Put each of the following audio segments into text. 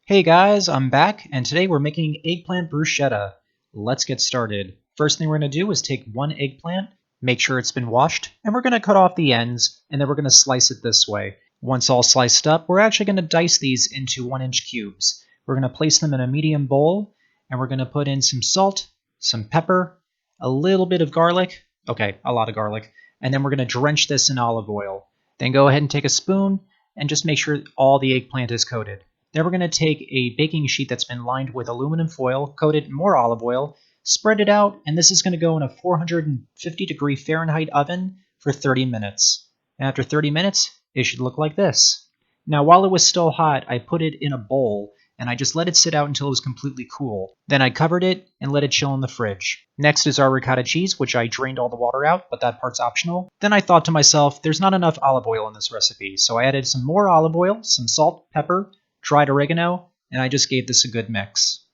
Hey guys, I'm back, and today we're making eggplant bruschetta. Let's get started. First thing we're going to do is take one eggplant, make sure it's been washed, and we're going to cut off the ends, and then we're going to slice it this way. Once all sliced up, we're actually going to dice these into 1-inch cubes. We're going to place them in a medium bowl, and we're going to put in some salt, some pepper, a little bit of garlic, okay, a lot of garlic, and then we're going to drench this in olive oil. Then go ahead and take a spoon, and just make sure all the eggplant is coated. Then we're going to take a baking sheet that's been lined with aluminum foil, coat it in more olive oil, spread it out, and this is going to go in a 450-degree Fahrenheit oven for 30 minutes. And after 30 minutes, it should look like this. Now, while it was still hot, I put it in a bowl, and I just let it sit out until it was completely cool. Then I covered it and let it chill in the fridge. Next is our ricotta cheese, which I drained all the water out, but that part's optional. Then I thought to myself, there's not enough olive oil in this recipe, so I added some more olive oil, some salt, pepper, dried oregano, and I just gave this a good mix.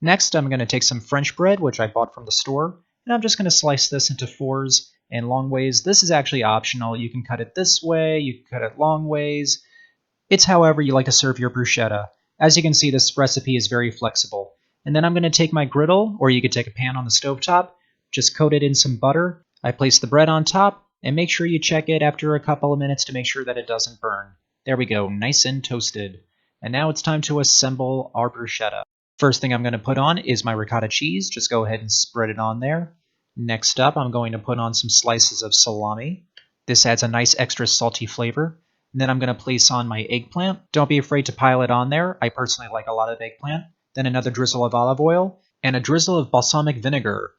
Next, I'm going to take some French bread, which I bought from the store, and I'm just going to slice this into 4s and long ways. This is actually optional. You can cut it this way, you can cut it long ways. It's however you like to serve your bruschetta. As you can see, this recipe is very flexible. And then I'm going to take my griddle, or you could take a pan on the stovetop, just coat it in some butter. I place the bread on top, and make sure you check it after a couple of minutes to make sure that it doesn't burn. There we go, nice and toasted. And now it's time to assemble our bruschetta. First thing I'm going to put on is my ricotta cheese. Just go ahead and spread it on there. Next up, I'm going to put on some slices of salami. This adds a nice extra salty flavor. And then I'm going to place on my eggplant. Don't be afraid to pile it on there. I personally like a lot of eggplant. Then another drizzle of olive oil and a drizzle of balsamic vinegar.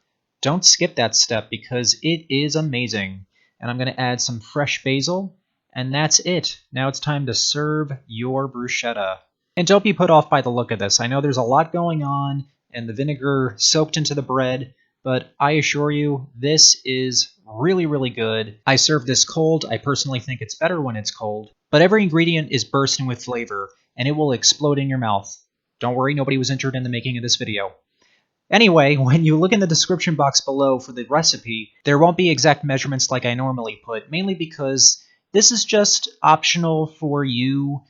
Don't skip that step because it is amazing. And I'm going to add some fresh basil. And that's it. Now it's time to serve your bruschetta. And don't be put off by the look of this. I know there's a lot going on, and the vinegar soaked into the bread, but I assure you, this is really, really good. I serve this cold. I personally think it's better when it's cold. But every ingredient is bursting with flavor, and it will explode in your mouth. Don't worry, nobody was injured in the making of this video. Anyway, when you look in the description box below for the recipe, there won't be exact measurements like I normally put, mainly because this is just optional for you.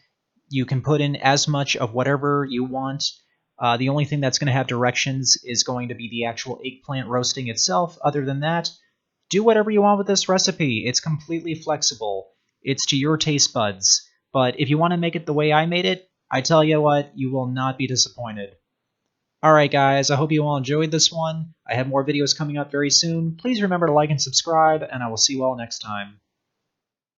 You can put in as much of whatever you want. The only thing that's going to have directions is going to be the actual eggplant roasting itself. Other than that, do whatever you want with this recipe. It's completely flexible. It's to your taste buds. But if you want to make it the way I made it, I tell you what, you will not be disappointed. Alright guys, I hope you all enjoyed this one. I have more videos coming up very soon. Please remember to like and subscribe, and I will see you all next time.